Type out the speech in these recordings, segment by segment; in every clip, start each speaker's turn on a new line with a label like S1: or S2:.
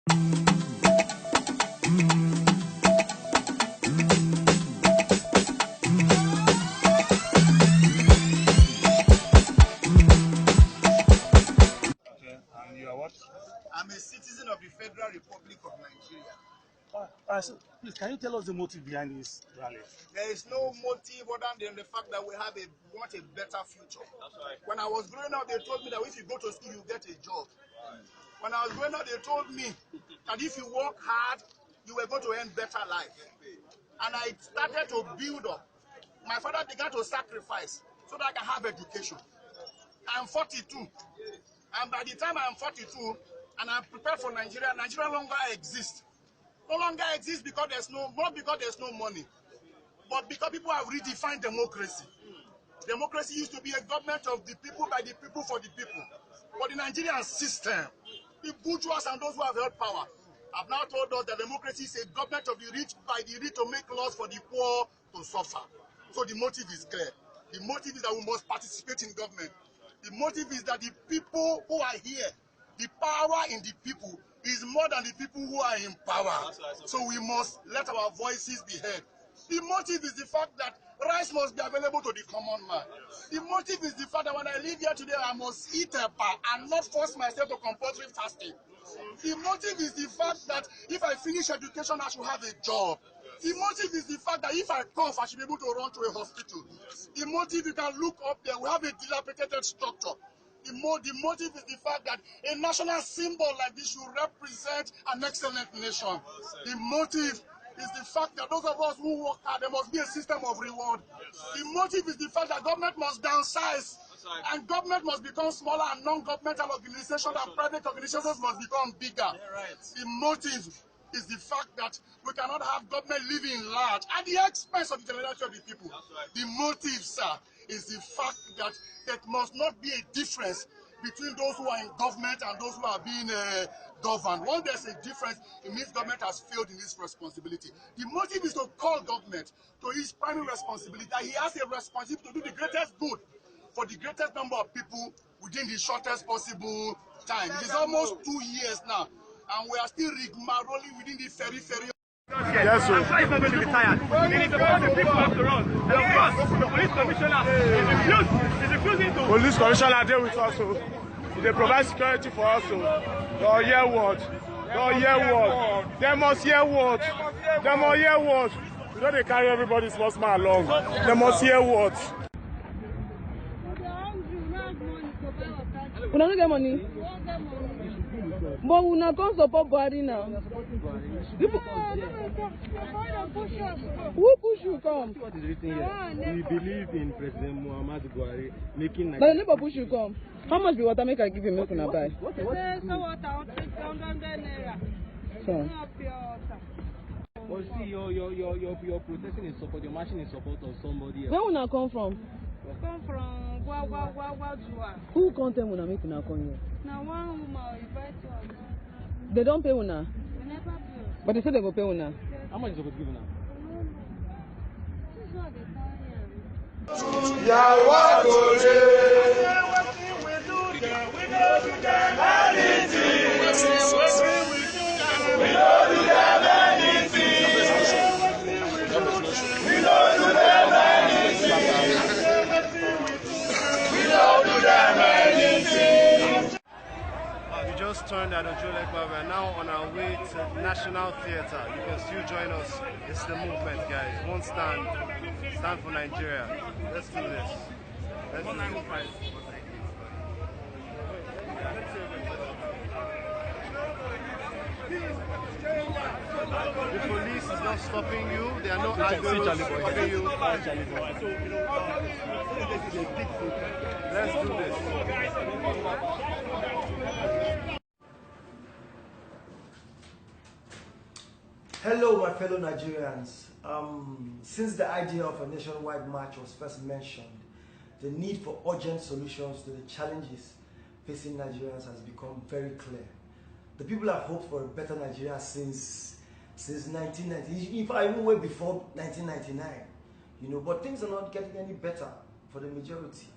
S1: And you are what?
S2: I'm a citizen of the Federal Republic of Nigeria.
S1: So please, can you tell us the motive behind this rally?
S2: There is no motive other than the fact that we want a better future. When I was growing up, they told me that if you go to school, you get a job. When I was growing up, they told me that if you work hard, you were going to earn better life. And I started to build up. My father began to sacrifice so that I can have education. I'm 42. And by the time I'm 42 and I'm prepared for Nigeria, Nigeria no longer exists. No longer exists because not because there's no money, but because people have redefined democracy. Democracy used to be a government of the people, by the people, for the people. But the Nigerian system, the bourgeois and those who have held power, have now told us that democracy is a government of the rich, by the rich, to make laws for the poor to suffer. So the motive is clear. The motive is that we must participate in government. The motive is that the people who are here, the power in the people is more than the people who are in power. So we must let our voices be heard. The motive is the fact that rice must be available to the common man. The motive is the fact that when I live here today, I must eat a bar and not force myself to compulsory fasting. The motive is the fact that if I finish education, I should have a job. The motive is the fact that if I cough, I should be able to run to a hospital. The motive, you can look up there, we have a dilapidated structure. The motive is the fact that a national symbol like this should represent an excellent nation. The motive is the fact that those of us who work hard, there must be a system of reward. The motive is the fact that government must downsize and government must become smaller, and non-governmental organizations and private organizations must become bigger. The motive is the fact that we cannot have government living large at the expense of the generality of the people. The motive, sir, is the fact that there must not be a difference between those who are in government and those who are being governed. Once there's a difference, it means government has failed in its responsibility. The motive is to call government to his primary responsibility, that he has a responsibility to do the greatest good for the greatest number of people within the shortest possible time. It is almost 2 years now, and we are still rigmaroling within the very.
S1: Yes, sir.
S3: I'm sure he's not going to be tired. He needs to call the people after all. And of course, the police commissioner is refusing to.
S1: Police commissioner there with us, so they provide security for us. So don't hear what. Don't hear what. They must hear what. They must hear what. You know they carry everybody's small man along. They must hear what.
S4: We don't get money. But we not come support Buhari now. Who push you come?
S5: What is written here? We believe in President Buhari making.
S4: But the neighbor push you come. How much be water make I give you milk in a buy? So.
S5: Well, see, you're protesting in support. You're marching in support of somebody else.
S4: Where will not come from?
S6: We come from Jua.
S4: Who come tell una make una come here?
S6: Now one woman invite us.
S4: They don't pay una.
S6: We never pay.
S4: But they say they go pay una.
S5: How much is it going to give now?
S6: This is what they tell
S7: We just turned at Ojolekba. We are now on our way to National Theatre. You can still join us. It's the movement, guys. One stand. Stand for Nigeria. Let's do this. Let's do this. The police is not stopping you. They are not stopping you. Let's do this.
S8: Hello, my fellow Nigerians. Since the idea of a nationwide march was first mentioned, the need for urgent solutions to the challenges facing Nigerians has become very clear. The people have hoped for a better Nigeria since 1990, if I even way before 1999, but things are not getting any better for the majority.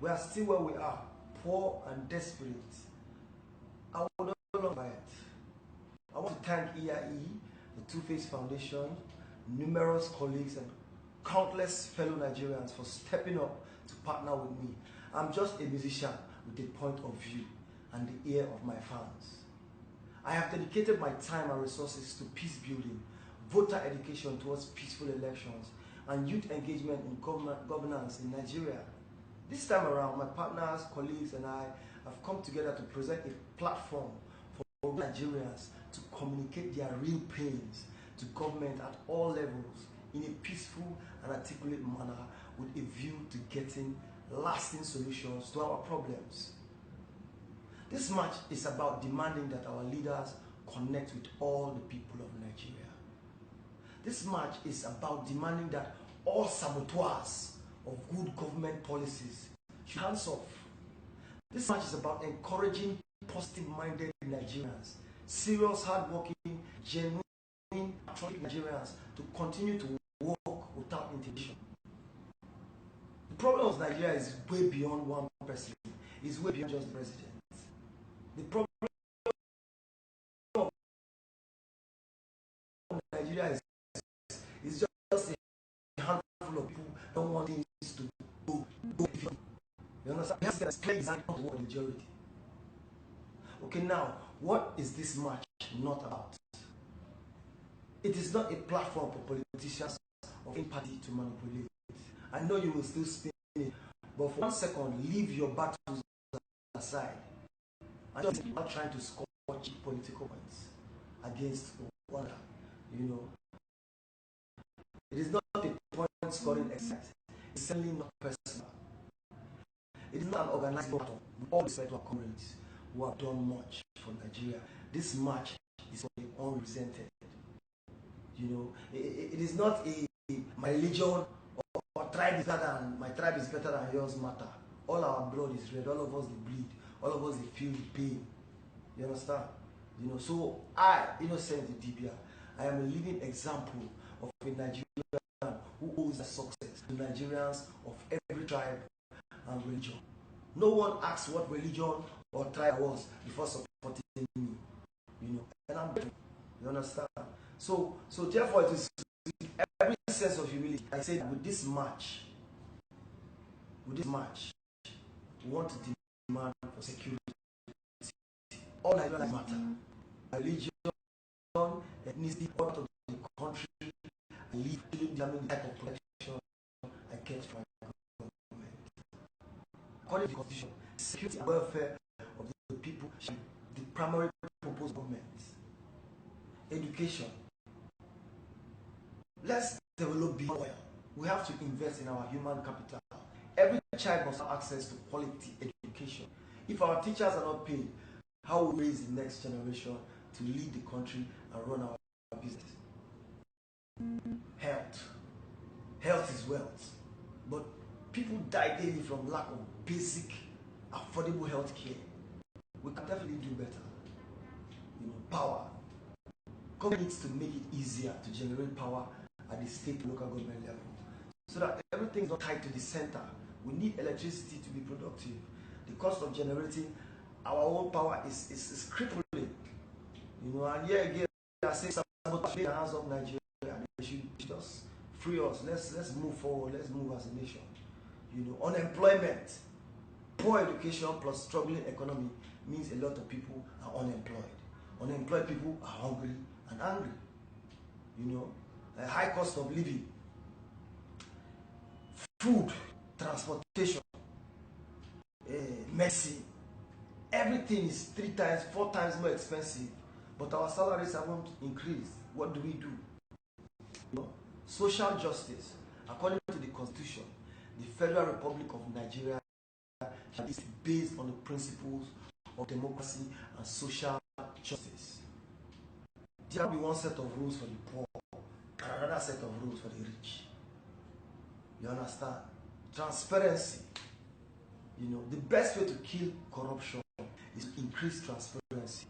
S8: We are still where we are, poor and desperate. I will not buy it. I thank EIE, the Two-Face Foundation, numerous colleagues, and countless fellow Nigerians for stepping up to partner with me. I'm just a musician with a point of view and the ear of my fans. I have dedicated my time and resources to peace building, voter education towards peaceful elections, and youth engagement in governance in Nigeria. This time around, my partners, colleagues, and I have come together to present a platform for Nigerians to communicate their real pains to government at all levels in a peaceful and articulate manner with a view to getting lasting solutions to our problems. This march is about demanding that our leaders connect with all the people of Nigeria. This march is about demanding that all saboteurs of good government policies should hands off. This march is about encouraging positive-minded Nigerians, serious, hard-working, genuine, patriotic Nigerians to continue to work without intimidation. The problem of Nigeria is way beyond one president. It's way beyond just the president. The problem of Nigeria is just a handful of people who don't want things to go. You understand? We have to play example of the majority. Okay, now, what is this march not about? It is not a platform for politicians of any party to manipulate. I know you will still spin it, but for 1 second, leave your battles aside. I'm just not trying to score cheap political points against one another. You know, it is not a point scoring exercise. It's certainly not personal. It is not an organized battle. With all respect to our comrades who have done much for Nigeria, this march is for the unrepresented. You know, it is not a my religion or tribe is better than my tribe is better than yours matter. All our blood is red. All of us they bleed. All of us they feel the pain. You understand? You know, so I, Innocent Dibia, I am a living example of a Nigerian who owes the success to Nigerians of every tribe and religion. No one asks what religion or tribe I was before supporting me. You know, and I'm grateful. You understand? So therefore it is with every sense of humility I say that with this march, we want to demand for security. All Nigerians matter. Religion, ethnicity, part of the country, I live to determine the type of protection I get from my government. According to the Constitution, security and welfare of the people should be the primary purpose of government. Education. Let's develop beyond oil. We have to invest in our human capital. Every child must have access to quality education. If our teachers are not paid, how will we raise the next generation to lead the country and run our business? Health is wealth. But people die daily from lack of basic, affordable health care. We can definitely do better. You know, power. Government needs to make it easier to generate power at the state and local government level, so that everything is not tied to the center. We need electricity to be productive. The cost of generating our own power is crippling. You know, and here again, I say sabotage the hands of Nigeria. They should just free us. Let's move forward. Let's move as a nation. You know, unemployment, poor education plus struggling economy means a lot of people are unemployed. Unemployed people are hungry and angry. You know, a high cost of living, food, transportation, medicine, everything is 3 times, 4 times more expensive, but our salaries haven't increased. What do we do? You know, social justice. According to the Constitution, the Federal Republic of Nigeria is based on the principles of democracy and social justice. There will be one set of rules for the poor and another set of rules for the rich. You understand? Transparency. You know, the best way to kill corruption is to increase transparency.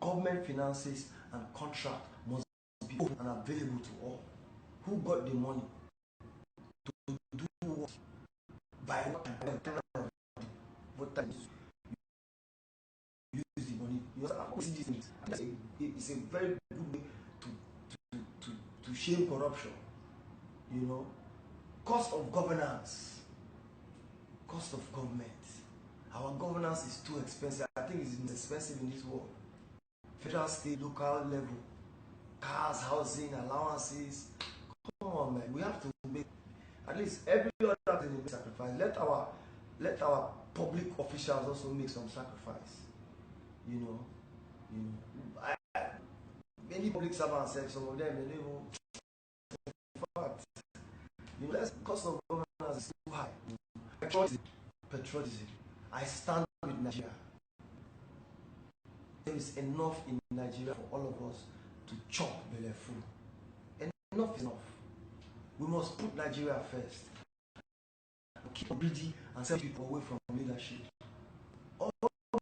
S8: Government finances and contract must be open and available to all. Who got the money? To do what? By what time? What time? Use the money. You know, see these things. It's a very good way to shame corruption. You know, cost of governance, cost of government. Our governance is too expensive. I think it's expensive in this world. Federal, state, local level, cars, housing, allowances. Come on, man. We have to make at least every other thing make sacrifice. Let our public officials also make some sacrifice. You know. Many public servants said some of them they will. In fact, you know, cost of governance is too high. Patriotism. I stand with Nigeria. There is enough in Nigeria for all of us to chop belly full. Enough is enough. We must put Nigeria first. Keep greedy and set people away from leadership. All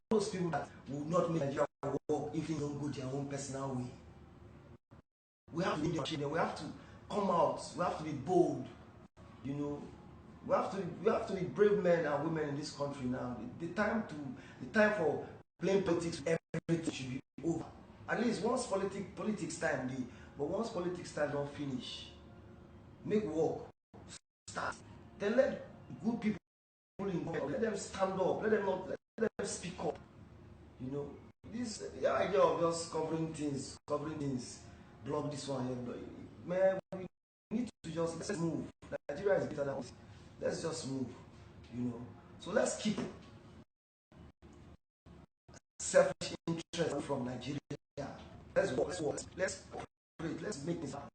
S8: those people that will not make Nigeria work if they don't go their own personal way. We have to lead them. We have to come out. We have to be bold. You know, we have to be brave men and women in this country now. The time for playing politics, everything should be over. At least once politics time dey, but once politics time don't finish, make work start. Then let good people involved, let them stand up, let them speak up. You know, this idea of just covering things, block this one here. Man, we need to just let's move. Nigeria is better than us. Let's just move. You know. So let's keep selfish interest from Nigeria. Let's work. Let's operate. Let's make this happen.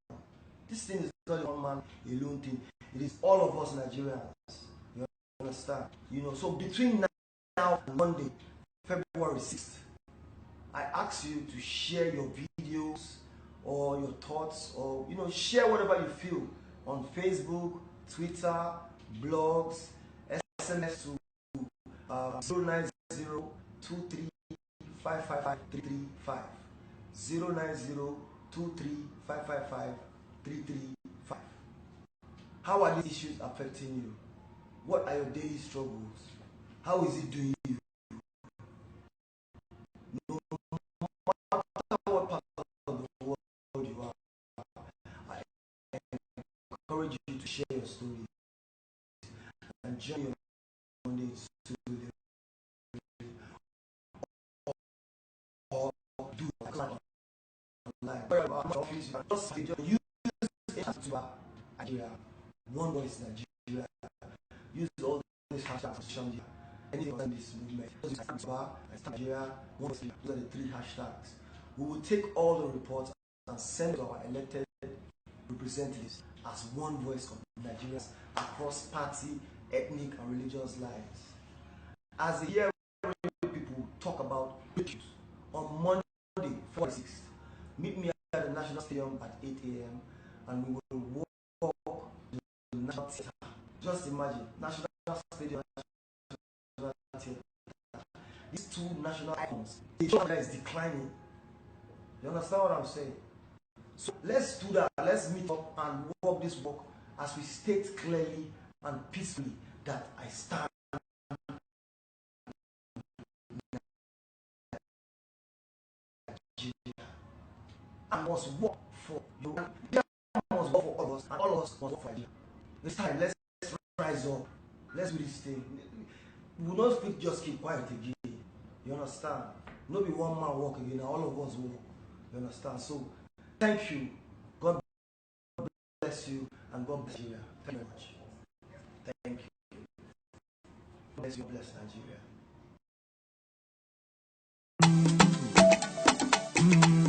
S8: This thing is not a one man alone thing. It is all of us Nigerians. You understand? You know. So between now and Monday, February 6th, I ask you to share your videos or your thoughts, or share whatever you feel on Facebook, Twitter, blogs, SMS to 090 23555 09023555335. How are these issues affecting you? What are your daily struggles? How is it doing you? No matter what part of the world you are, I encourage you to share your stories and join your Mondays to or do online. Just use Nigeria, one voice Nigeria. Use all these hashtags on social media. Anything on this movement. Nigeria, one voice. Those are the 3 hashtags. We will take all the reports and send to our elected representatives as one voice of Nigerians across party, ethnic, and religious lines. As the year people talk about issues on Monday, 46th, meet me at the National Stadium at 8 a.m. and we will walk to the National Theatre. Just imagine, National Stadium, National Theatre. These 2 national icons, the show is declining. You understand what I'm saying? So let's do that. Let's meet up and walk this walk as we state clearly and peacefully that I stand. I must work for you. I must work for all of us, and all of us must work for you. This time, let's rise up. Let's do this thing. We will not just keep quiet again. You understand? Not be one man walk again. All of us walk. You understand? So, thank you. God bless you, and God bless Nigeria. Thank you very much. Thank you. God bless you. Bless Nigeria.